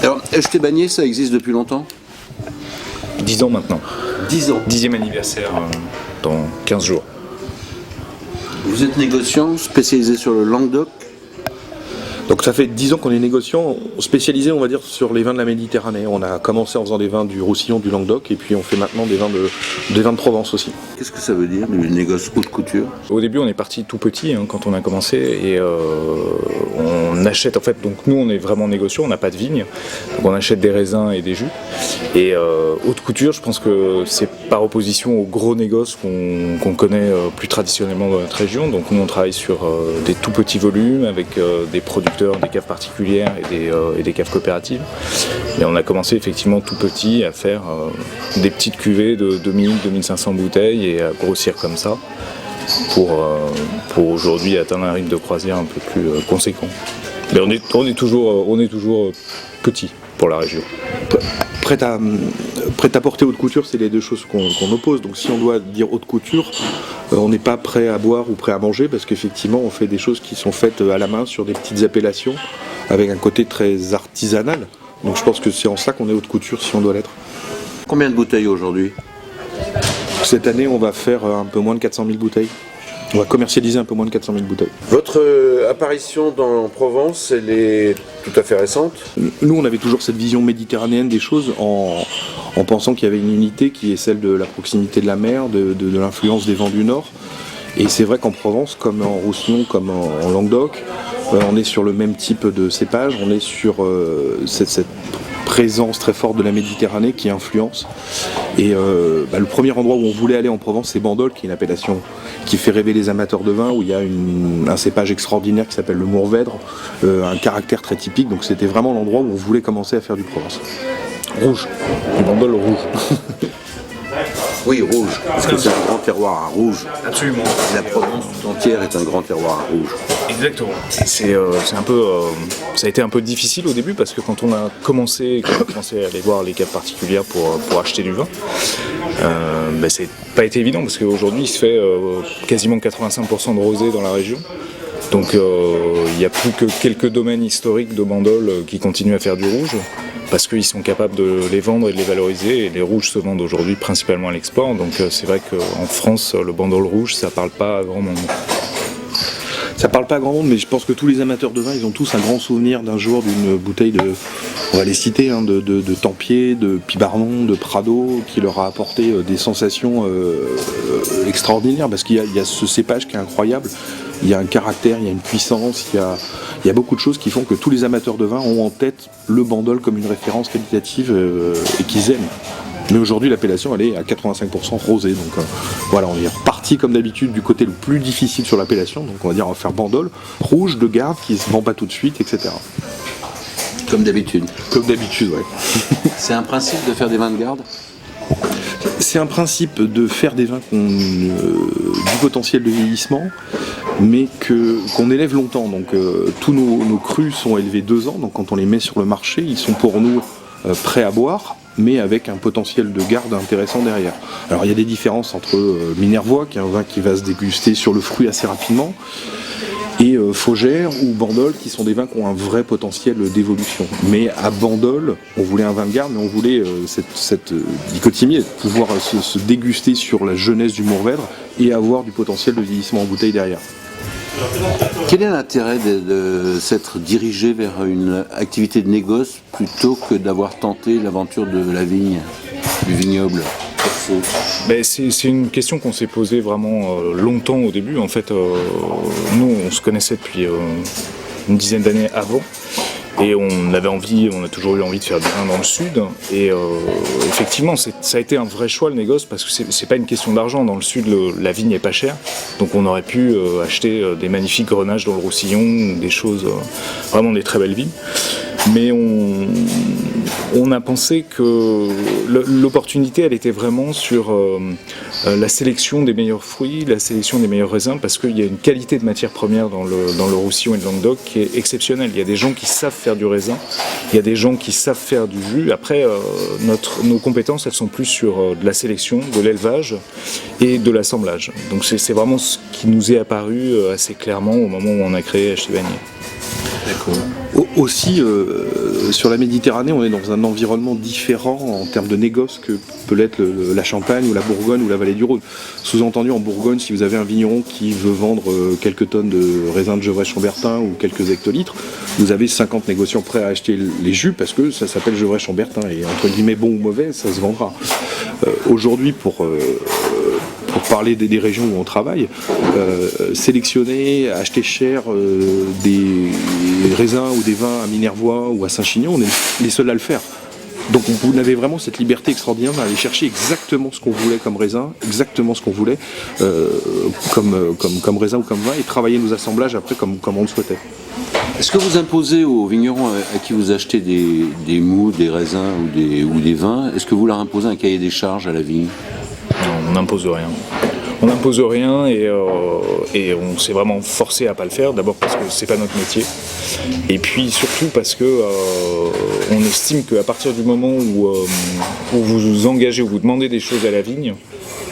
Alors, Acheter Bagné, ça existe depuis longtemps? 10 ans maintenant. 10 ans. 10e anniversaire dans 15 jours. Vous êtes négociant, spécialisé sur le Languedoc. Donc ça fait 10 ans qu'on est négociant, spécialisé on va dire sur les vins de la Méditerranée. On a commencé en faisant des vins du Roussillon, du Languedoc, et puis on fait maintenant des vins de Provence aussi. Qu'est-ce que ça veut dire, du négoce haute couture? Au début, on est parti tout petit quand on a commencé et on achète en fait. Donc nous, on est vraiment négociant, on n'a pas de vigne, donc on achète des raisins et des jus. Et haute couture, je pense que c'est par opposition aux gros négoces qu'on connaît plus traditionnellement dans notre région. Donc nous, on travaille sur des tout petits volumes avec des producteurs, des caves particulières et des caves coopératives. Et on a commencé effectivement tout petit à faire des petites cuvées de 2000-2500 bouteilles et à grossir comme ça pour aujourd'hui atteindre un rythme de croisière un peu plus conséquent. Mais on est toujours petit pour la région. Prêt à porter haute couture, c'est les deux choses qu'on oppose. Donc si on doit dire haute couture, on n'est pas prêt à boire ou prêt à manger parce qu'effectivement on fait des choses qui sont faites à la main sur des petites appellations avec un côté très artisanal. Donc je pense que c'est en ça qu'on est haute couture si on doit l'être. Combien de bouteilles aujourd'hui? Cette année on va faire un peu moins de 400 000 bouteilles. On va commercialiser un peu moins de 400 000 bouteilles. Votre apparition dans Provence, elle est tout à fait récente? Nous, on avait toujours cette vision méditerranéenne des choses en pensant qu'il y avait une unité qui est celle de la proximité de la mer, de l'influence des vents du Nord. Et c'est vrai qu'en Provence, comme en Roussillon, comme en Languedoc, on est sur le même type de cépage, on est sur cette présence très forte de la Méditerranée qui influence. Et le premier endroit où on voulait aller en Provence, c'est Bandol, qui est une appellation qui fait rêver les amateurs de vin, où il y a un cépage extraordinaire qui s'appelle le Mourvèdre, un caractère très typique. Donc c'était vraiment l'endroit où on voulait commencer à faire du Provence. Rouge, du Bandol rouge. Oui, rouge, parce que c'est un grand terroir à rouge. Absolument. La Provence tout entière est un grand terroir à rouge. Exactement. C'est un peu, ça a été un peu difficile au début parce que quand on a commencé à aller voir les caves particulières pour acheter du vin, c'est pas été évident parce qu'aujourd'hui il se fait quasiment 85% de rosé dans la région. Donc il n'y a plus que quelques domaines historiques de Bandol qui continuent à faire du rouge parce qu'ils sont capables de les vendre et de les valoriser, et les rouges se vendent aujourd'hui principalement à l'export. Donc c'est vrai qu'en France, le Bandol rouge, ça parle pas à grand monde. Ça parle pas à grand monde, mais je pense que tous les amateurs de vin, ils ont tous un grand souvenir d'un jour d'une bouteille on va les citer, de Tempier, de Pibarnon, de Prado, qui leur a apporté des sensations extraordinaires, parce qu'il y a ce cépage qui est incroyable, il y a un caractère, il y a une puissance, il y a beaucoup de choses qui font que tous les amateurs de vin ont en tête le Bandol comme une référence qualitative et qu'ils aiment. Mais aujourd'hui, l'appellation, elle est à 85% rosée. Donc voilà, on est reparti comme d'habitude du côté le plus difficile sur l'appellation. Donc on va dire, on va faire Bandol, rouge, de garde, qui ne se vend pas tout de suite, etc. Comme d'habitude. Comme d'habitude, ouais. C'est un principe de faire des vins de garde? C'est un principe de faire des vins du potentiel de vieillissement, mais qu'on élève longtemps. Donc tous nos crus sont élevés 2 ans. Donc quand on les met sur le marché, ils sont pour nous prêts à boire, mais avec un potentiel de garde intéressant derrière. Alors il y a des différences entre Minervois, qui est un vin qui va se déguster sur le fruit assez rapidement, et Faugère ou Bandol, qui sont des vins qui ont un vrai potentiel d'évolution. Mais à Bandol, on voulait un vin de garde, mais on voulait cette dichotomie, pouvoir se déguster sur la jeunesse du Mourvèdre et avoir du potentiel de vieillissement en bouteille derrière. Quel est l'intérêt de s'être dirigé vers une activité de négoce plutôt que d'avoir tenté l'aventure de la vigne, du vignoble? C'est une question qu'on s'est posée vraiment longtemps au début. En fait, nous, on se connaissait depuis une dizaine d'années avant. Et on a toujours eu envie de faire du vin dans le sud. Et effectivement, ça a été un vrai choix le négoce, parce que c'est pas une question d'argent. Dans le sud, la vigne est pas chère. Donc on aurait pu acheter des magnifiques grenages dans le Roussillon, des choses, vraiment des très belles vignes. Mais on a pensé que l'opportunité, elle était vraiment sur la sélection des meilleurs fruits, la sélection des meilleurs raisins, parce qu'il y a une qualité de matière première dans le Roussillon et le Languedoc qui est exceptionnelle. Il y a des gens qui savent faire du raisin, il y a des gens qui savent faire du jus. Après, nos compétences, elles sont plus sur de la sélection, de l'élevage et de l'assemblage. Donc c'est vraiment ce qui nous est apparu assez clairement au moment où on a créé Acheter Bagné. Aussi, sur la Méditerranée, on est dans un environnement différent en termes de négoce que peut l'être la Champagne ou la Bourgogne ou la vallée du Rhône. Sous-entendu, en Bourgogne, si vous avez un vigneron qui veut vendre quelques tonnes de raisins de Gevrey-Chambertin ou quelques hectolitres, vous avez 50 négociants prêts à acheter les jus parce que ça s'appelle Gevrey-Chambertin et entre guillemets bon ou mauvais, ça se vendra. Aujourd'hui, pour parler des régions où on travaille, sélectionner, acheter cher des raisins ou des vins à Minervois ou à Saint-Chinian, on est les seuls à le faire. Donc vous avez vraiment cette liberté extraordinaire d'aller chercher exactement ce qu'on voulait comme raisin, exactement ce qu'on voulait comme raisin ou comme vin, et travailler nos assemblages après comme on le souhaitait. Est-ce que vous imposez aux vignerons à qui vous achetez des moûts, des raisins ou des vins, est-ce que vous leur imposez un cahier des charges à la vigne ? Non, on n'impose rien. On n'impose rien et on s'est vraiment forcé à pas le faire. D'abord parce que c'est pas notre métier, et puis surtout parce que on estime qu'à partir du moment où vous vous engagez, où vous demandez des choses à la vigne,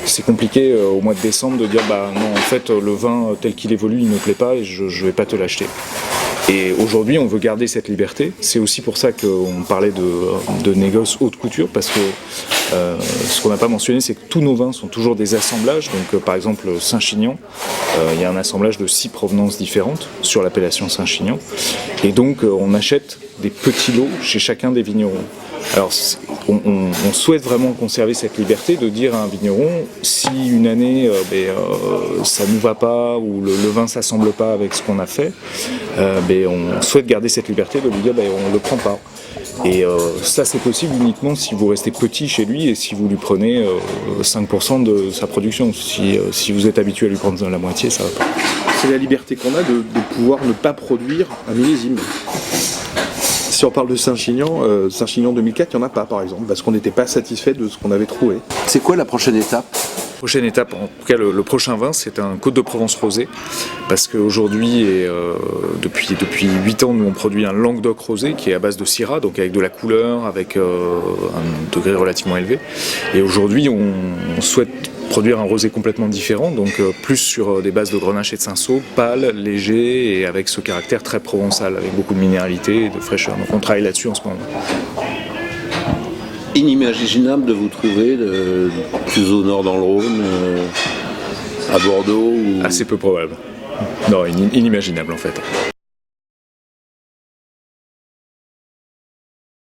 c'est compliqué au mois de décembre de dire bah non, en fait le vin tel qu'il évolue il ne me plaît pas et je vais pas te l'acheter. Et aujourd'hui, on veut garder cette liberté. C'est aussi pour ça qu'on parlait de négoce haute couture, parce que ce qu'on n'a pas mentionné, c'est que tous nos vins sont toujours des assemblages. Donc, par exemple, Saint-Chinian, il y a un assemblage de 6 provenances différentes sur l'appellation Saint-Chinian. Et donc, on achète des petits lots chez chacun des vignerons. Alors, on souhaite vraiment conserver cette liberté de dire à un vigneron, si une année ça ne nous va pas ou le vin ne s'assemble pas avec ce qu'on a fait, on souhaite garder cette liberté de lui dire on ne le prend pas. Et ça c'est possible uniquement si vous restez petit chez lui et si vous lui prenez 5% de sa production. Si vous êtes habitué à lui prendre la moitié, ça va pas. C'est la liberté qu'on a de pouvoir ne pas produire un millésime. Si on parle de Saint-Chinian, Saint-Chinian 2004, il n'y en a pas par exemple, parce qu'on n'était pas satisfait de ce qu'on avait trouvé. C'est quoi la prochaine étape ? Prochaine étape, en tout cas le prochain vin, c'est un Côte de Provence rosé, parce qu'aujourd'hui et depuis 8 ans, nous on produit un Languedoc rosé qui est à base de Syrah, donc avec de la couleur, avec un degré relativement élevé. Et aujourd'hui, on souhaite produire un rosé complètement différent, donc plus sur des bases de Grenache et de Cinsault, pâle, léger et avec ce caractère très provençal, avec beaucoup de minéralité et de fraîcheur. Donc on travaille là-dessus en ce moment. Inimaginable de vous trouver plus au nord dans le Rhône, à Bordeaux ou... Assez peu probable. Non, inimaginable en fait.